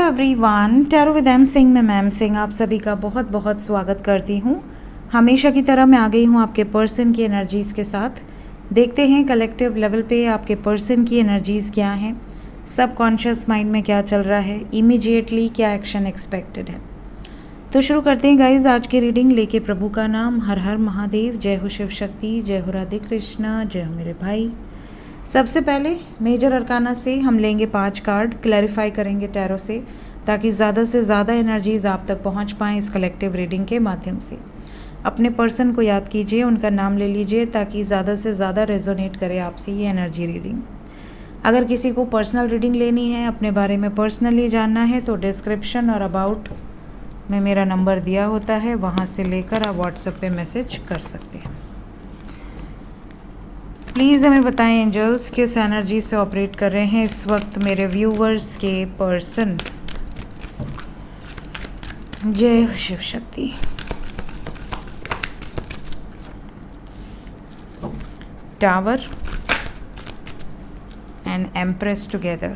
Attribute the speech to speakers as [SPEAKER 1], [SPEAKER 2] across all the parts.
[SPEAKER 1] Everyone, tarot with M Singh में ma'am Singh आप सभी का बहुत बहुत स्वागत करती हूँ। हमेशा की तरह मैं आ गई हूँ आपके पर्सन की एनर्जीज़ के साथ। देखते हैं कलेक्टिव लेवल पे आपके पर्सन की एनर्जीज़ क्या हैं, सब कॉन्शियस माइंड में क्या चल रहा है, इमीडिएटली क्या एक्शन एक्सपेक्टेड है। तो शुरू करते हैं गाइज आज की रीडिंग लेके प्रभु का नाम। हर हर महादेव, जय हो शिव शक्ति, जय हो राधे कृष्णा, जय हो मेरे भाई। सबसे पहले मेजर अरकाना से हम लेंगे 5 कार्ड, क्लैरिफाई करेंगे टैरो से ताकि ज़्यादा से ज़्यादा एनर्जीज़ आप तक पहुंच पाएँ इस कलेक्टिव रीडिंग के माध्यम से। अपने पर्सन को याद कीजिए, उनका नाम ले लीजिए ताकि ज़्यादा से ज़्यादा रेजोनेट करे आपसे ये एनर्जी रीडिंग। अगर किसी को पर्सनल रीडिंग लेनी है, अपने बारे में पर्सनली जानना है तो डिस्क्रिप्शन और अबाउट में मेरा नंबर दिया होता है, वहाँ से लेकर आप व्हाट्सएप पे मैसेज कर सकते हैं। प्लीज़ हमें बताएं एंजल्स किस एनर्जी से ऑपरेट कर रहे हैं इस वक्त मेरे व्यूवर्स के पर्सन। जय हो Shiv Shakti. Tower and empress together.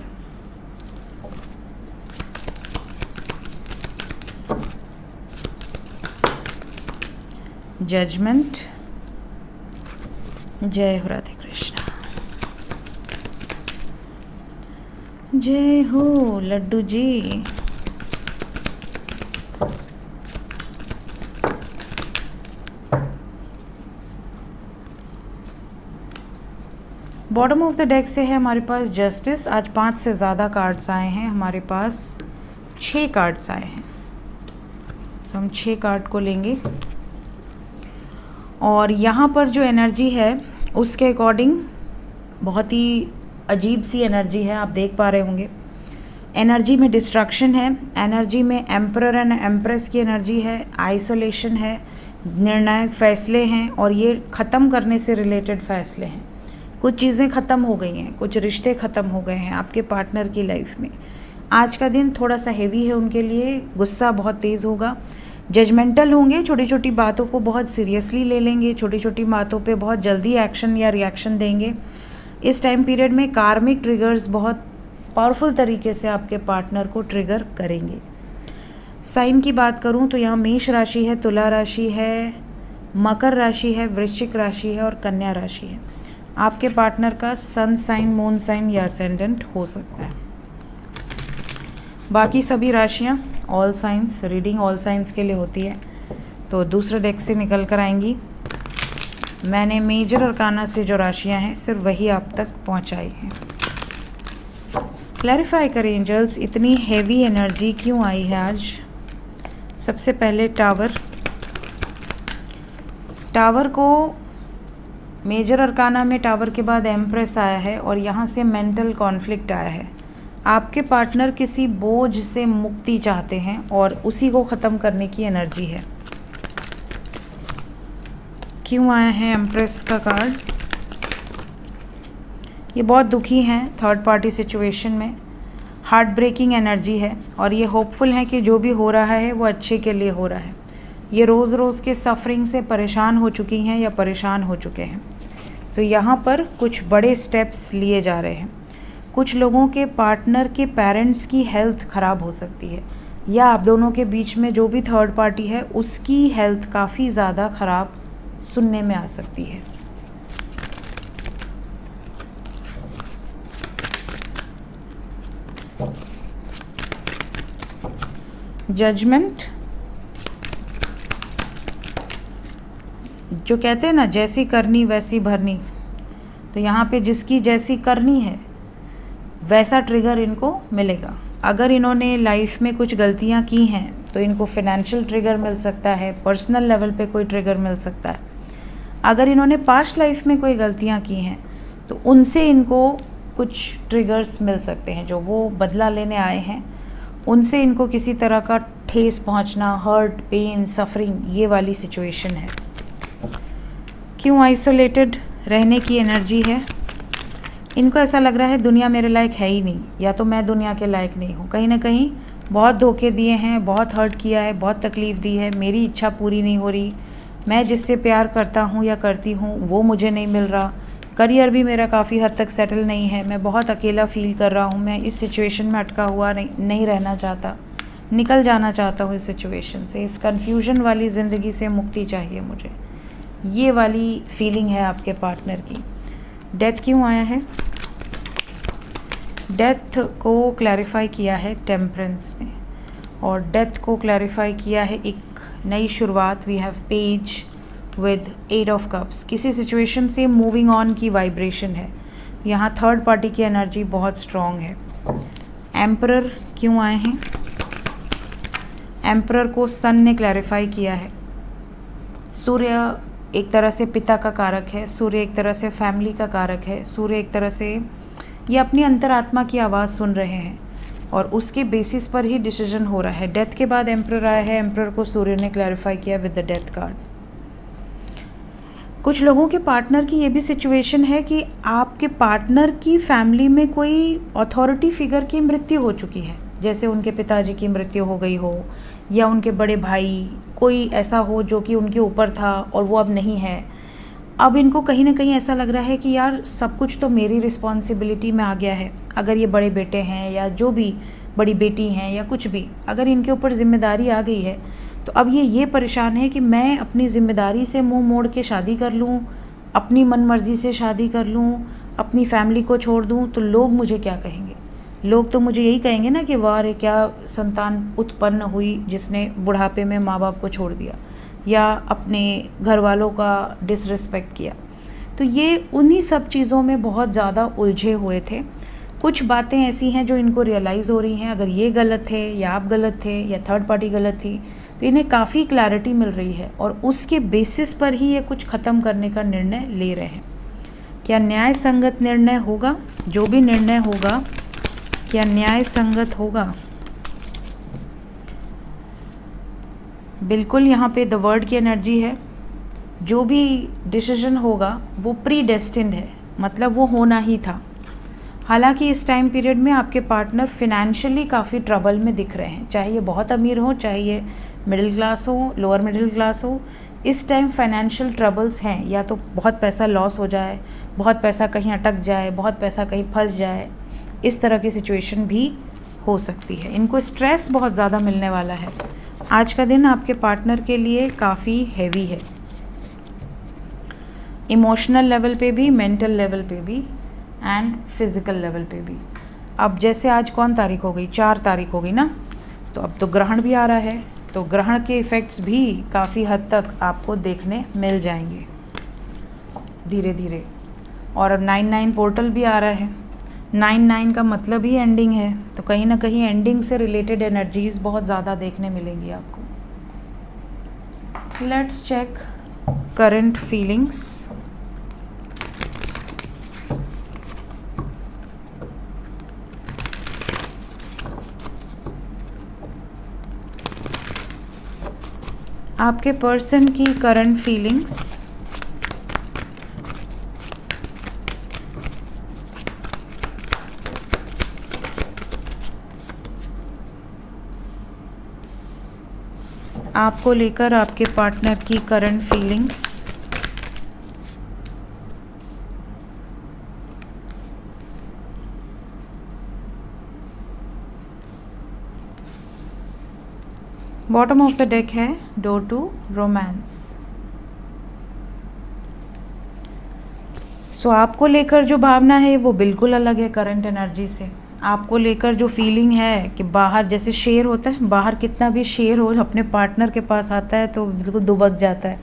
[SPEAKER 1] Judgement. जय हो राधे कृष्णा। जय हो Laddu ji. Bottom of the deck से है हमारे पास जस्टिस। आज 5 से ज़्यादा कार्ड्स आए हैं, हमारे पास 6 कार्ड्स आए हैं, तो हम 6 कार्ड को लेंगे। और यहाँ पर जो एनर्जी है उसके अकॉर्डिंग बहुत ही अजीब सी एनर्जी है, आप देख पा रहे होंगे। एनर्जी में डिस्ट्रक्शन है, एनर्जी में एम्परर एंड एम्प्रेस की एनर्जी है, आइसोलेशन है, निर्णायक फैसले हैं और ये ख़त्म करने से रिलेटेड फैसले हैं। कुछ चीज़ें ख़त्म हो गई हैं, कुछ रिश्ते ख़त्म हो गए हैं आपके पार्टनर की लाइफ में। आज का दिन थोड़ा सा हेवी है उनके लिए, गुस्सा बहुत तेज़ होगा, जजमेंटल होंगे, छोटी छोटी बातों को बहुत सीरियसली ले लेंगे, छोटी छोटी बातों पे बहुत जल्दी एक्शन या रिएक्शन देंगे। इस टाइम पीरियड में कार्मिक ट्रिगर्स बहुत पावरफुल तरीके से आपके पार्टनर को ट्रिगर करेंगे। साइन की बात करूं तो यहाँ मेष राशि है, तुला राशि है, मकर राशि है, वृश्चिक राशि है और कन्या राशि है। आपके पार्टनर का सन साइन, मून साइन या असेंडेंट हो सकता है। बाकी सभी राशियाँ all science, reading all science के लिए होती है, तो दूसरे डेक से निकल कर आएंगी। मैंने मेजर अरकाना से जो राशियां हैं सिर्फ वही आप तक पहुंचाई हैं। क्लैरिफाई करें एंजल्स, इतनी हैवी एनर्जी क्यों आई है आज। सबसे पहले टावर को मेजर अरकाना में टावर के बाद एम्प्रेस आया है और यहाँ से मेंटल कॉन्फ्लिक्ट आया है। आपके पार्टनर किसी बोझ से मुक्ति चाहते हैं और उसी को ख़त्म करने की एनर्जी है। क्यों आया है एम्प्रेस का कार्ड। ये बहुत दुखी हैं थर्ड पार्टी सिचुएशन में, हार्ट ब्रेकिंग एनर्जी है और ये होपफुल हैं कि जो भी हो रहा है वो अच्छे के लिए हो रहा है। ये रोज़ रोज़ के सफरिंग से परेशान हो चुकी हैं या परेशान हो चुके हैं। तो यहाँ पर कुछ बड़े स्टेप्स लिए जा रहे हैं। कुछ लोगों के पार्टनर के पेरेंट्स की हेल्थ ख़राब हो सकती है या आप दोनों के बीच में जो भी थर्ड पार्टी है उसकी हेल्थ काफ़ी ज़्यादा ख़राब सुनने में आ सकती है। जजमेंट, जो कहते हैं ना जैसी करनी वैसी भरनी, तो यहाँ पे जिसकी जैसी करनी है वैसा ट्रिगर इनको मिलेगा। अगर इन्होंने लाइफ में कुछ गलतियाँ की हैं तो इनको फाइनेंशियल ट्रिगर मिल सकता है, पर्सनल लेवल पे कोई ट्रिगर मिल सकता है। अगर इन्होंने पास्ट लाइफ में कोई गलतियाँ की हैं तो उनसे इनको कुछ ट्रिगर्स मिल सकते हैं। जो वो बदला लेने आए हैं उनसे इनको किसी तरह का ठेस पहुँचना, हर्ट, पेन, सफरिंग, ये वाली सिचुएशन है। क्यों आइसोलेटेड रहने की एनर्जी है। इनको ऐसा लग रहा है दुनिया मेरे लायक है ही नहीं, या तो मैं दुनिया के लायक नहीं हूँ। कहीं ना कहीं बहुत धोखे दिए हैं, बहुत हर्ट किया है, बहुत तकलीफ़ दी है, मेरी इच्छा पूरी नहीं हो रही, मैं जिससे प्यार करता हूँ या करती हूँ वो मुझे नहीं मिल रहा, करियर भी मेरा काफ़ी हद तक सेटल नहीं है, मैं बहुत अकेला फील कर रहा हूँ, मैं इस सिचुएशन में अटका हुआ नहीं रहना चाहता, निकल जाना चाहता हूँ इस सिचुएशन से, इस कन्फ्यूजन वाली ज़िंदगी से मुक्ति चाहिए मुझे। ये वाली फीलिंग है आपके पार्टनर की। डेथ क्यों आया है? डेथ को क्लैरिफाई किया है टेम्परेंस ने, और डेथ को क्लैरिफाई किया है एक नई शुरुआत। We have page with 8 of cups. किसी सिचुएशन से मूविंग ऑन की वाइब्रेशन है। यहाँ थर्ड पार्टी की एनर्जी बहुत स्ट्रॉन्ग है। एम्परर क्यों आए हैं? एम्परर को सन ने क्लैरिफाई किया है। सूर्य एक तरह से पिता का कारक है, सूर्य एक तरह से फैमिली का कारक है, सूर्य एक तरह से ये अपनी अंतरात्मा की आवाज़ सुन रहे हैं और उसके बेसिस पर ही डिसीजन हो रहा है। डेथ के बाद एम्परर आया है, एम्परर को सूर्य ने क्लैरिफाई किया विद द डेथ कार्ड। कुछ लोगों के पार्टनर की ये भी सिचुएशन है कि आपके पार्टनर की फैमिली में कोई अथॉरिटी फिगर की मृत्यु हो चुकी है, जैसे उनके पिताजी की मृत्यु हो गई हो या उनके बड़े भाई, कोई ऐसा हो जो कि उनके ऊपर था और वो अब नहीं है। अब इनको कहीं ना कहीं ऐसा लग रहा है कि यार सब कुछ तो मेरी रिस्पॉन्सिबिलिटी में आ गया है। अगर ये बड़े बेटे हैं या जो भी बड़ी बेटी हैं या कुछ भी, अगर इनके ऊपर जिम्मेदारी आ गई है तो अब ये परेशान है कि मैं अपनी ज़िम्मेदारी से मुंह मोड़ के शादी कर लूँ, अपनी मनमर्जी से शादी कर लूँ, अपनी फैमिली को छोड़ दूँ तो लोग मुझे क्या कहेंगे? लोग तो मुझे यही कहेंगे ना कि वाह रे क्या संतान उत्पन्न हुई जिसने बुढ़ापे में माँ बाप को छोड़ दिया या अपने घर वालों का डिसरिस्पेक्ट किया। तो ये उन्हीं सब चीज़ों में बहुत ज़्यादा उलझे हुए थे। कुछ बातें ऐसी हैं जो इनको रियलाइज़ हो रही हैं, अगर ये गलत है या आप गलत थे या थर्ड पार्टी गलत थी, तो इन्हें काफ़ी क्लैरिटी मिल रही है और उसके बेसिस पर ही ये कुछ ख़त्म करने का निर्णय ले रहे हैं। क्या न्याय संगत निर्णय होगा? जो भी निर्णय होगा क्या न्याय संगत होगा? बिल्कुल, यहाँ पे द वर्ड की एनर्जी है। जो भी डिसीजन होगा वो प्री डेस्टिन्ड है, मतलब वो होना ही था। हालांकि इस टाइम पीरियड में आपके पार्टनर फिनेंशियली काफ़ी ट्रबल में दिख रहे हैं, चाहे ये बहुत अमीर हो, चाहे ये मिडिल क्लास हो, लोअर मिडिल क्लास हो। इस टाइम फाइनेंशियल ट्रबल्स हैं, या तो बहुत पैसा लॉस हो जाए, बहुत पैसा कहीं अटक जाए, बहुत पैसा कहीं फंस जाए, इस तरह की सिचुएशन भी हो सकती है। इनको स्ट्रेस बहुत ज़्यादा मिलने वाला है। आज का दिन आपके पार्टनर के लिए काफ़ी हैवी है, इमोशनल लेवल पे भी, मेंटल लेवल पे भी एंड फिज़िकल लेवल पे भी। अब जैसे आज कौन तारीख हो गई? 4 तारीख हो गई ना, तो अब तो ग्रहण भी आ रहा है, तो ग्रहण के इफ़ेक्ट्स भी काफ़ी हद तक आपको देखने मिल जाएंगे धीरे धीरे। और 9/9 पोर्टल भी आ रहा है। 9/9 का मतलब ही एंडिंग है, तो कहीं ना कहीं एंडिंग से रिलेटेड एनर्जीज़ बहुत ज़्यादा देखने मिलेंगी आपको। Let's check current feelings. आपके पर्सन की करंट फीलिंग्स। आपको लेकर आपके पार्टनर की current feelings. Bottom of the deck है डोर टू रोमांस। सो आपको लेकर जो भावना है वो बिल्कुल अलग है करंट एनर्जी से। आपको लेकर जो फीलिंग है कि बाहर जैसे शेर होता है, बाहर कितना भी शेर हो अपने पार्टनर के पास आता है तो बिल्कुल दुबक जाता है,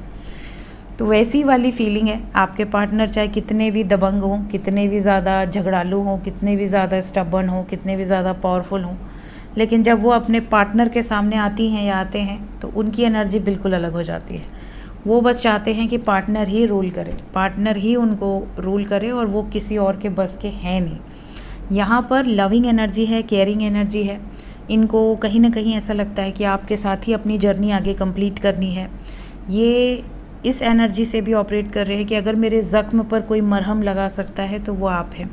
[SPEAKER 1] तो वैसी वाली फीलिंग है। आपके पार्टनर चाहे कितने भी दबंग हों, कितने भी ज़्यादा झगड़ालू हों, कितने भी ज़्यादा स्टबर्न हों, कितने भी ज़्यादा पावरफुल हों, लेकिन जब वो अपने पार्टनर के सामने आती हैं या आते हैं तो उनकी एनर्जी बिल्कुल अलग हो जाती है। वो बस चाहते हैं कि पार्टनर ही रूल करे, पार्टनर ही उनको रूल करे, और वो किसी और के बस के हैं नहीं। यहाँ पर लविंग एनर्जी है, केयरिंग एनर्जी है। इनको कहीं ना कहीं ऐसा लगता है कि आपके साथ ही अपनी जर्नी आगे कंप्लीट करनी है। ये इस एनर्जी से भी ऑपरेट कर रहे हैं कि अगर मेरे ज़ख्म पर कोई मरहम लगा सकता है तो वो आप हैं।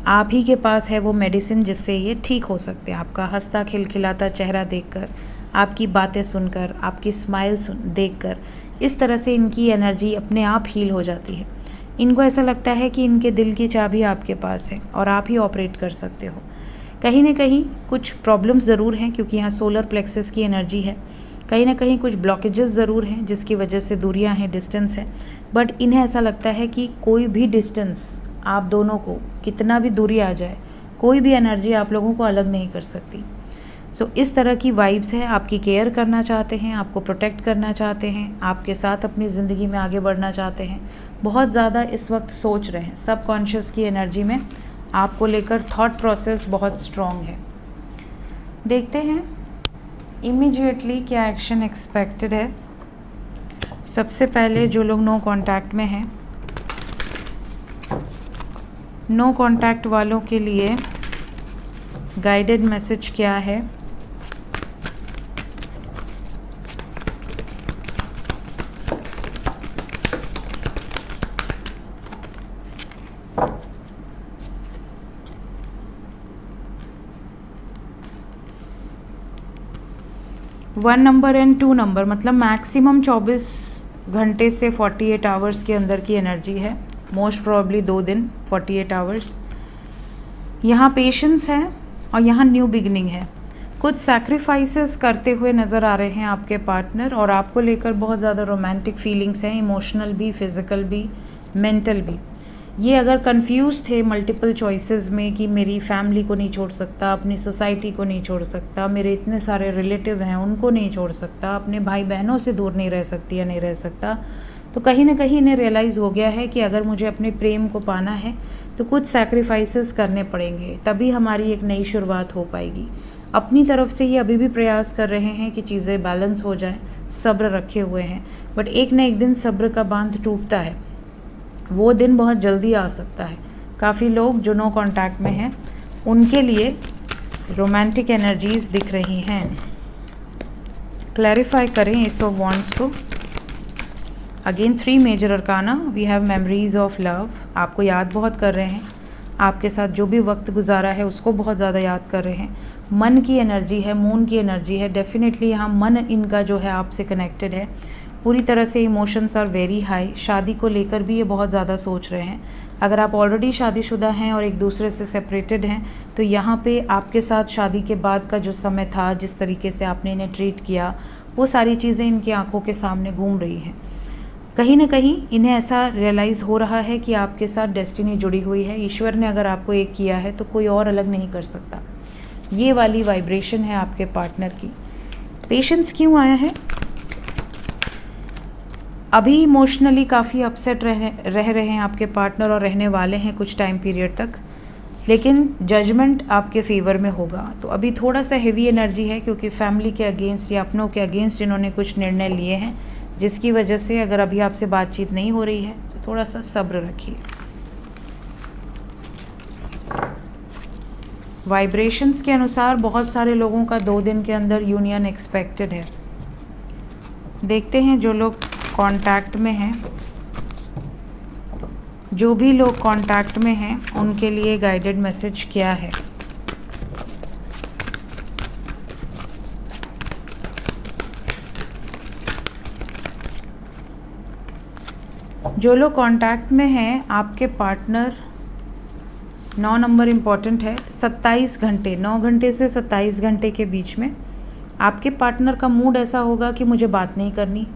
[SPEAKER 1] आप ही के पास है वो मेडिसिन जिससे ये ठीक हो सकते हैं। आपका हंसता खिलखिलाता चेहरा देखकर, आपकी बातें सुनकर, आपकी स्माइल देखकर, इस तरह से इनकी एनर्जी अपने आप हील हो जाती है। इनको ऐसा लगता है कि इनके दिल की चाबी आपके पास है और आप ही ऑपरेट कर सकते हो। कहीं ना कहीं कुछ प्रॉब्लम्स ज़रूर हैं, क्योंकि यहाँ सोलर प्लेक्सस की एनर्जी है। कहीं ना कहीं कुछ ब्लॉकेजेस ज़रूर हैं जिसकी वजह से दूरियां हैं, डिस्टेंस है। बट इन्हें ऐसा लगता है कि कोई भी डिस्टेंस, आप दोनों को कितना भी दूरी आ जाए, कोई भी एनर्जी आप लोगों को अलग नहीं कर सकती। सो इस तरह की वाइब्स है, आपकी केयर करना चाहते हैं, आपको प्रोटेक्ट करना चाहते हैं, आपके साथ अपनी ज़िंदगी में आगे बढ़ना चाहते हैं। बहुत ज़्यादा इस वक्त सोच रहे हैं, सबकॉन्शियस की एनर्जी में आपको लेकर थॉट प्रोसेस बहुत स्ट्रॉन्ग है। देखते हैं इमीडिएटली क्या एक्शन एक्सपेक्टेड है। सबसे पहले जो लोग नो कांटेक्ट में हैं, नो कांटेक्ट वालों के लिए गाइडेड मैसेज क्या है। वन नंबर एंड 2 नंबर, मतलब मैक्सिमम 24 घंटे से 48 आवर्स के अंदर की एनर्जी है। मोस्ट प्रोबेबली 2 दिन, 48 आवर्स। यहाँ पेशेंस है और यहाँ न्यू बिगिनिंग है। कुछ सैक्रिफाइसेस करते हुए नज़र आ रहे हैं आपके पार्टनर, और आपको लेकर बहुत ज़्यादा रोमांटिक फीलिंग्स हैं, इमोशनल भी, फिज़िकल भी, मेंटल भी। ये अगर कंफ्यूज थे मल्टीपल चॉइसेस में कि मेरी फैमिली को नहीं छोड़ सकता, अपनी सोसाइटी को नहीं छोड़ सकता, मेरे इतने सारे रिलेटिव हैं उनको नहीं छोड़ सकता, अपने भाई बहनों से दूर नहीं रह सकती या नहीं रह सकता, तो कहीं ना कहीं इन्हें रियलाइज़ हो गया है कि अगर मुझे अपने प्रेम को पाना है तो कुछ सैक्रिफाइसेस करने पड़ेंगे, तभी हमारी एक नई शुरुआत हो पाएगी। अपनी तरफ से ये अभी भी प्रयास कर रहे हैं कि चीज़ें बैलेंस हो जाएं, सब्र रखे हुए हैं, बट एक न एक दिन सब्र का बांध टूटता है। वो दिन बहुत जल्दी आ सकता है। काफ़ी लोग जो नो कांटेक्ट में हैं उनके लिए रोमांटिक एनर्जीज दिख रही हैं। क्लैरिफाई करें एस ऑफ वॉन्ड्स को। Again 3 major arcana, we have memories of love. आपको याद बहुत कर रहे हैं, आपके साथ जो भी वक्त गुजारा है उसको बहुत ज़्यादा याद कर रहे हैं। मन की एनर्जी है, मून की एनर्जी है। डेफिनेटली यहाँ मन इनका जो है आपसे कनेक्टेड है पूरी तरह से। Emotions are very high. शादी को लेकर भी ये बहुत ज़्यादा सोच रहे हैं। अगर आप ऑलरेडी शादीशुदा हैं और एक दूसरे से सेपरेटेड हैं तो यहाँ पे आपके साथ शादी के बाद का जो समय था, जिस तरीके से आपने इन्हें ट्रीट किया, वो सारी चीज़ें इनकी आंखों के सामने घूम रही हैं। कहीं ना कहीं इन्हें ऐसा रियलाइज़ हो रहा है कि आपके साथ डेस्टिनी जुड़ी हुई है। ईश्वर ने अगर आपको एक किया है तो कोई और अलग नहीं कर सकता। ये वाली वाइब्रेशन है आपके पार्टनर की। पेशेंस क्यों आया है? अभी इमोशनली काफ़ी अपसेट रह रहे हैं आपके पार्टनर, और रहने वाले हैं कुछ टाइम पीरियड तक, लेकिन जजमेंट आपके फेवर में होगा। तो अभी थोड़ा सा हेवी एनर्जी है, क्योंकि फैमिली के अगेंस्ट या अपनों के अगेंस्ट इन्होंने कुछ निर्णय लिए हैं, जिसकी वजह से अगर अभी आपसे बातचीत नहीं हो रही है तो थोड़ा सा सब्र रखिए। वाइब्रेशंस के अनुसार बहुत सारे लोगों का 2 दिन के अंदर यूनियन एक्सपेक्टेड है। देखते हैं जो लोग कांटेक्ट में हैं, जो भी लोग कांटेक्ट में हैं उनके लिए गाइडेड मैसेज क्या है। जो लोग कांटेक्ट में हैं, आपके पार्टनर, 9 नंबर इम्पॉर्टेंट है। 27 घंटे, 9 घंटे से 27 घंटे के बीच में आपके पार्टनर का मूड ऐसा होगा कि मुझे बात नहीं करनी,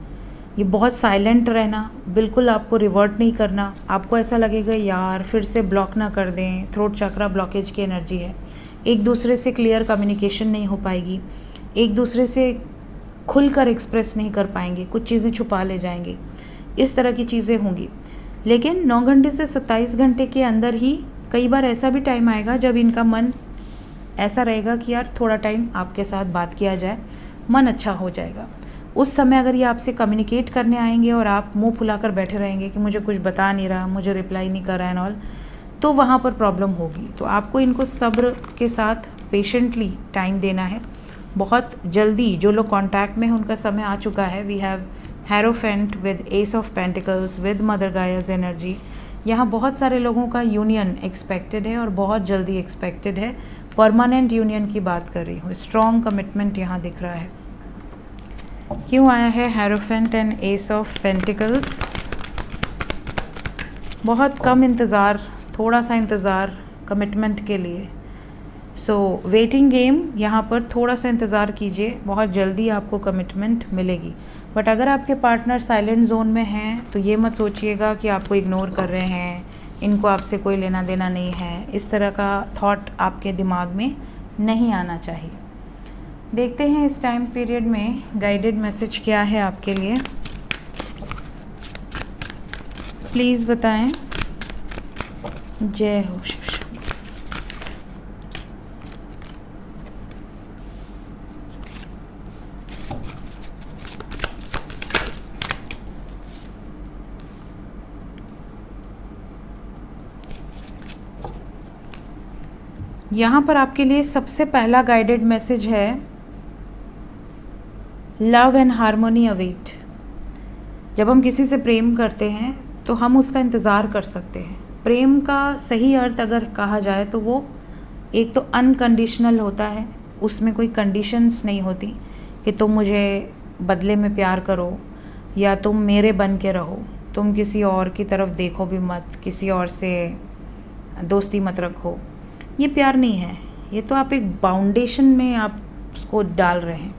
[SPEAKER 1] ये बहुत साइलेंट रहना, बिल्कुल आपको रिवर्ट नहीं करना। आपको ऐसा लगेगा यार फिर से ब्लॉक ना कर दें, थ्रोट चक्रा ब्लॉकेज की एनर्जी है। एक दूसरे से क्लियर कम्युनिकेशन नहीं हो पाएगी, एक दूसरे से खुलकर एक्सप्रेस नहीं कर पाएंगे, कुछ चीज़ें छुपा ले जाएंगे, इस तरह की चीज़ें होंगी। लेकिन 9 घंटे से 27 घंटे के अंदर ही कई बार ऐसा भी टाइम आएगा जब इनका मन ऐसा रहेगा कि यार थोड़ा टाइम आपके साथ बात किया जाए, मन अच्छा हो जाएगा। उस समय अगर ये आपसे कम्युनिकेट करने आएंगे और आप मुंह फुलाकर बैठे रहेंगे कि मुझे कुछ बता नहीं रहा, मुझे रिप्लाई नहीं कर रहा है एंड ऑल, तो वहाँ पर प्रॉब्लम होगी। तो आपको इनको सब्र के साथ पेशेंटली टाइम देना है। बहुत जल्दी जो लोग कांटेक्ट में हैं उनका समय आ चुका है। We have hierophant with ace of pentacles with mother Gaia's energy. यहाँ बहुत सारे लोगों का यूनियन एक्सपेक्टेड है और बहुत जल्दी एक्सपेक्टेड है। परमानेंट यूनियन की बात कर रही हूँ, स्ट्रॉन्ग कमिटमेंट यहाँ दिख रहा है। क्यों आया है hierophant and S of pentacles? बहुत कम इंतज़ार, थोड़ा सा इंतज़ार कमिटमेंट के लिए। सो वेटिंग गेम, यहाँ पर थोड़ा सा इंतज़ार कीजिए, बहुत जल्दी आपको कमिटमेंट मिलेगी। बट अगर आपके पार्टनर साइलेंट जोन में हैं तो ये मत सोचिएगा कि आपको इग्नोर कर रहे हैं, इनको आपसे कोई लेना देना नहीं है, इस तरह का थॉट आपके दिमाग में नहीं आना चाहिए। देखते हैं इस टाइम पीरियड में गाइडेड मैसेज क्या है आपके लिए, प्लीज़ बताएं। जय हो। यहाँ पर आपके लिए सबसे पहला गाइडेड मैसेज है, लव एंड हार्मोनी अवेट। जब हम किसी से प्रेम करते हैं तो हम उसका इंतज़ार कर सकते हैं। प्रेम का सही अर्थ अगर कहा जाए तो वो एक तो अनकंडीशनल होता है, उसमें कोई कंडीशंस नहीं होती कि तुम मुझे बदले में प्यार करो या तुम मेरे बन के रहो, तुम किसी और की तरफ देखो भी मत, किसी और से दोस्ती मत रखो। ये प्यार नहीं है, ये तो आप एक बाउंडेशन में आप उसको डाल रहे हैं।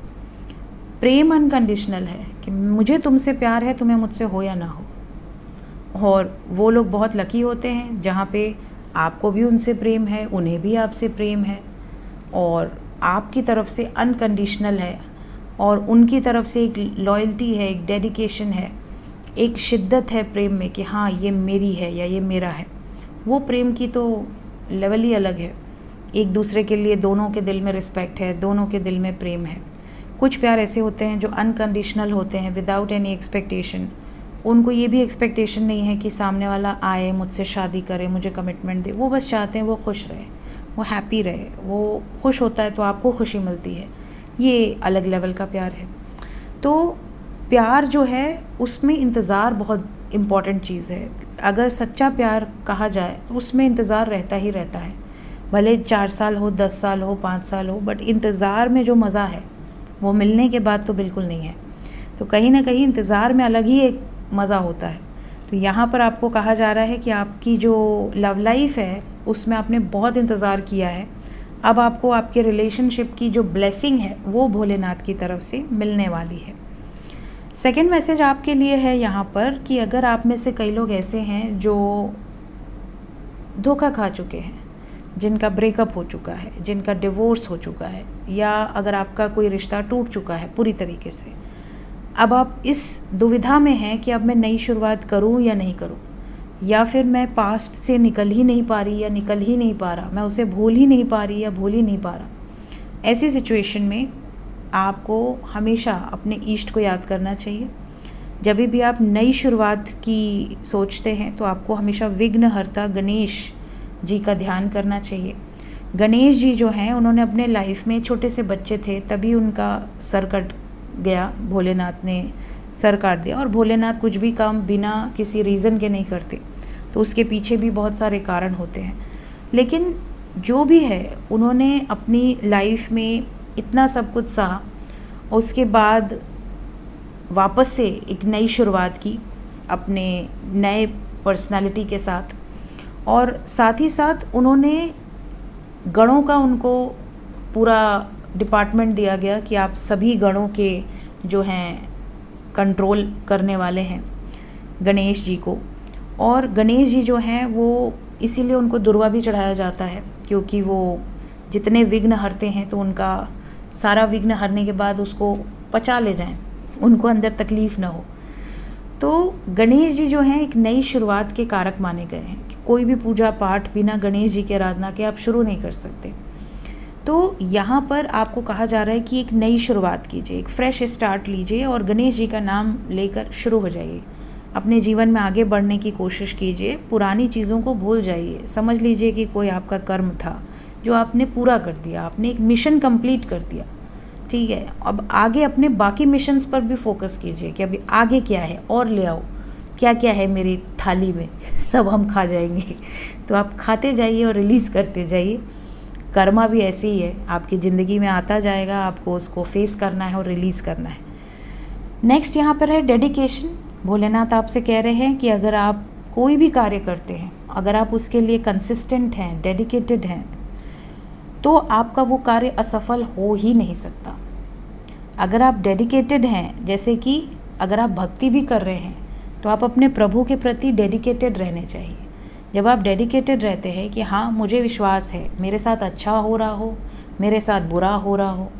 [SPEAKER 1] प्रेम अनकंडीशनल है कि मुझे तुमसे प्यार है, तुम्हें मुझसे हो या ना हो। और वो लोग बहुत लकी होते हैं जहाँ पे आपको भी उनसे प्रेम है, उन्हें भी आपसे प्रेम है, और आपकी तरफ से अनकंडीशनल है और उनकी तरफ से एक लॉयल्टी है, एक डेडिकेशन है, एक शिद्दत है प्रेम में कि हाँ ये मेरी है या ये मेरा है। वो प्रेम की तो लेवल ही अलग है। एक दूसरे के लिए दोनों के दिल में रिस्पेक्ट है, दोनों के दिल में प्रेम है। कुछ प्यार ऐसे होते हैं जो अनकंडीशनल होते हैं, विदाउट एनी एक्सपेक्टेशन। उनको ये भी एक्सपेक्टेशन नहीं है कि सामने वाला आए, मुझसे शादी करे, मुझे कमिटमेंट दे। वो बस चाहते हैं वो खुश रहे, वो हैप्पी रहे। वो खुश होता है तो आपको खुशी मिलती है। ये अलग लेवल का प्यार है। तो प्यार जो है उसमें इंतज़ार बहुत इम्पॉर्टेंट चीज़ है। अगर सच्चा प्यार कहा जाए तो उसमें इंतज़ार रहता ही रहता है, भले 4 साल हो, 10 साल हो, 5 साल हो, बट इंतज़ार में जो मज़ा है वो मिलने के बाद तो बिल्कुल नहीं है। तो कहीं ना कहीं इंतज़ार में अलग ही एक मज़ा होता है। तो यहाँ पर आपको कहा जा रहा है कि आपकी जो लव लाइफ है उसमें आपने बहुत इंतज़ार किया है, अब आपको आपके रिलेशनशिप की जो ब्लेसिंग है वो भोलेनाथ की तरफ से मिलने वाली है। सेकंड मैसेज आपके लिए है यहाँ पर कि अगर आप में से कई लोग ऐसे हैं जो धोखा खा चुके हैं, जिनका ब्रेकअप हो चुका है, जिनका डिवोर्स हो चुका है, या अगर आपका कोई रिश्ता टूट चुका है पूरी तरीके से, अब आप इस दुविधा में हैं कि अब मैं नई शुरुआत करूं या नहीं करूं, या फिर मैं पास्ट से निकल ही नहीं पा रही या निकल ही नहीं पा रहा, मैं उसे भूल ही नहीं पा रही या भूल ही नहीं पा रहा। ऐसी सिचुएशन में आपको हमेशा अपने ईष्ट को याद करना चाहिए। जब भी आप नई शुरुआत की सोचते हैं तो आपको हमेशा विघ्नहर्ता गणेश जी का ध्यान करना चाहिए। गणेश जी जो हैं उन्होंने अपने लाइफ में छोटे से बच्चे थे तभी उनका सर कट गया, भोलेनाथ ने सर काट दिया। और भोलेनाथ कुछ भी काम बिना किसी रीज़न के नहीं करते, तो उसके पीछे भी बहुत सारे कारण होते हैं। लेकिन जो भी है उन्होंने अपनी लाइफ में इतना सब कुछ सहा, उसके बाद वापस से एक नई शुरुआत की अपने नए पर्सनालिटी के साथ, और साथ ही साथ उन्होंने गणों का उनको पूरा डिपार्टमेंट दिया गया कि आप सभी गणों के जो हैं कंट्रोल करने वाले हैं गणेश जी को। और गणेश जी जो हैं वो इसीलिए उनको दुर्वा भी चढ़ाया जाता है क्योंकि वो जितने विघ्न हरते हैं तो उनका सारा विघ्न हरने के बाद उसको पचा ले जाएं, उनको अंदर तकलीफ़ ना हो। तो गणेश जी जो हैं एक नई शुरुआत के कारक माने गए हैं कि कोई भी पूजा पाठ बिना गणेश जी के आराधना के आप शुरू नहीं कर सकते। तो यहाँ पर आपको कहा जा रहा है कि एक नई शुरुआत कीजिए, एक फ्रेश स्टार्ट लीजिए और गणेश जी का नाम लेकर शुरू हो जाइए। अपने जीवन में आगे बढ़ने की कोशिश कीजिए, पुरानी चीज़ों को भूल जाइए। समझ लीजिए कि कोई आपका कर्म था जो आपने पूरा कर दिया, आपने एक मिशन कंप्लीट कर दिया, ठीक है। अब आगे अपने बाकी मिशंस पर भी फोकस कीजिए कि अभी आगे क्या है और ले आओ, क्या क्या है मेरी थाली में, सब हम खा जाएंगे। तो आप खाते जाइए और रिलीज़ करते जाइए। कर्मा भी ऐसे ही है, आपकी ज़िंदगी में आता जाएगा, आपको उसको फेस करना है और रिलीज़ करना है। नेक्स्ट यहाँ पर है डेडिकेशन। भोलेनाथ आपसे कह रहे हैं कि अगर आप कोई भी कार्य करते हैं, अगर आप उसके लिए कंसिस्टेंट हैं, डेडिकेटेड हैं, तो आपका वो कार्य असफल हो ही नहीं सकता। अगर आप डेडिकेटेड हैं, जैसे कि अगर आप भक्ति भी कर रहे हैं तो आप अपने प्रभु के प्रति डेडिकेटेड रहने चाहिए। जब आप डेडिकेटेड रहते हैं कि हाँ मुझे विश्वास है, मेरे साथ अच्छा हो रहा हो, मेरे साथ बुरा हो रहा हो,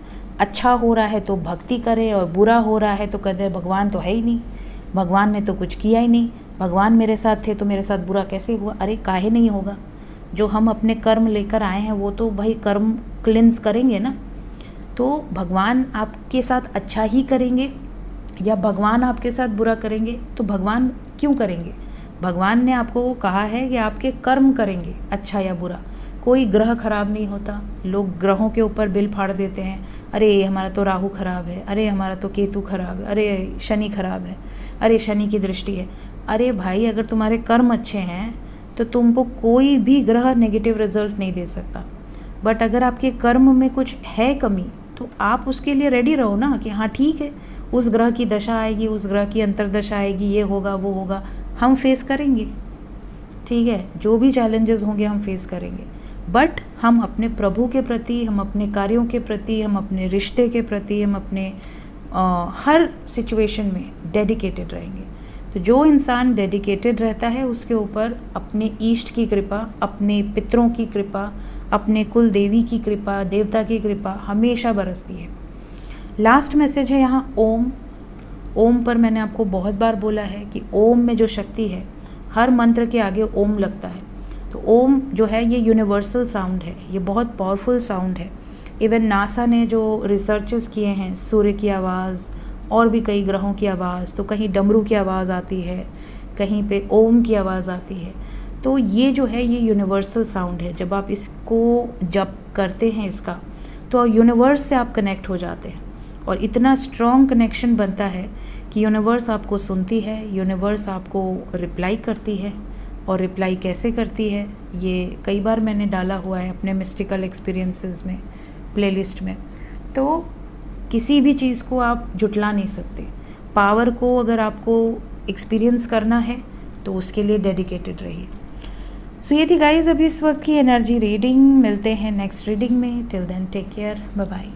[SPEAKER 1] अच्छा हो रहा है तो भक्ति करे और बुरा हो रहा है तो कहते हैं भगवान तो है ही नहीं, भगवान ने तो कुछ किया ही नहीं, भगवान मेरे साथ थे तो मेरे साथ बुरा कैसे हुआ। अरे काहे नहीं होगा, जो हम अपने कर्म लेकर आए हैं वो तो भाई कर्म क्लिंस करेंगे ना। तो भगवान आपके साथ अच्छा ही करेंगे या भगवान आपके साथ बुरा करेंगे, तो भगवान क्यों करेंगे? भगवान ने आपको कहा है कि आपके कर्म करेंगे, अच्छा या बुरा। कोई ग्रह खराब नहीं होता। लोग ग्रहों के ऊपर बिल फाड़ देते हैं, अरे हमारा तो राहु खराब है, अरे हमारा तो केतु खराब है, अरे शनि खराब है, अरे शनि की दृष्टि है। अरे भाई अगर तुम्हारे कर्म अच्छे हैं तो तुमको कोई भी ग्रह नेगेटिव रिजल्ट नहीं दे सकता। बट अगर आपके कर्म में कुछ है कमी तो आप उसके लिए रेडी रहो ना कि हाँ ठीक है, उस ग्रह की दशा आएगी, उस ग्रह की अंतर्दशा आएगी, ये होगा वो होगा, हम फेस करेंगे। ठीक है, जो भी चैलेंजेस होंगे हम फेस करेंगे, बट हम अपने प्रभु के प्रति, हम अपने कार्यों के प्रति, हम अपने रिश्ते के प्रति, हम अपने हर सिचुएशन में डेडिकेटेड रहेंगे। तो जो इंसान डेडिकेटेड रहता है उसके ऊपर अपने ईष्ट की कृपा, अपने पितरों की कृपा, अपने कुल देवी की कृपा, देवता की कृपा हमेशा बरसती है। लास्ट मैसेज है यहाँ ओम। ओम पर मैंने आपको बहुत बार बोला है कि ओम में जो शक्ति है, हर मंत्र के आगे ओम लगता है। तो ओम जो है ये यूनिवर्सल साउंड है, ये बहुत पावरफुल साउंड है। इवन नासा ने जो रिसर्चेस किए हैं, सूर्य की आवाज़ और भी कई ग्रहों की आवाज़, तो कहीं डमरू की आवाज़ आती है, कहीं पे ओम की आवाज़ आती है। तो ये जो है ये यूनिवर्सल साउंड है। जब आप इसको जप करते हैं इसका, तो यूनिवर्स से आप कनेक्ट हो जाते हैं और इतना स्ट्रॉन्ग कनेक्शन बनता है कि यूनिवर्स आपको सुनती है, यूनिवर्स आपको रिप्लाई करती है। और रिप्लाई कैसे करती है ये कई बार मैंने डाला हुआ है अपने मिस्टिकल एक्सपीरियंसेस में, प्लेलिस्ट में। तो किसी भी चीज़ को आप जुटला नहीं सकते। पावर को अगर आपको एक्सपीरियंस करना है तो उसके लिए डेडिकेटेड रहिए। सो ये थी गाइस अभी इस वक्त की एनर्जी रीडिंग। मिलते हैं नेक्स्ट रीडिंग में। Till then take care, bye bye.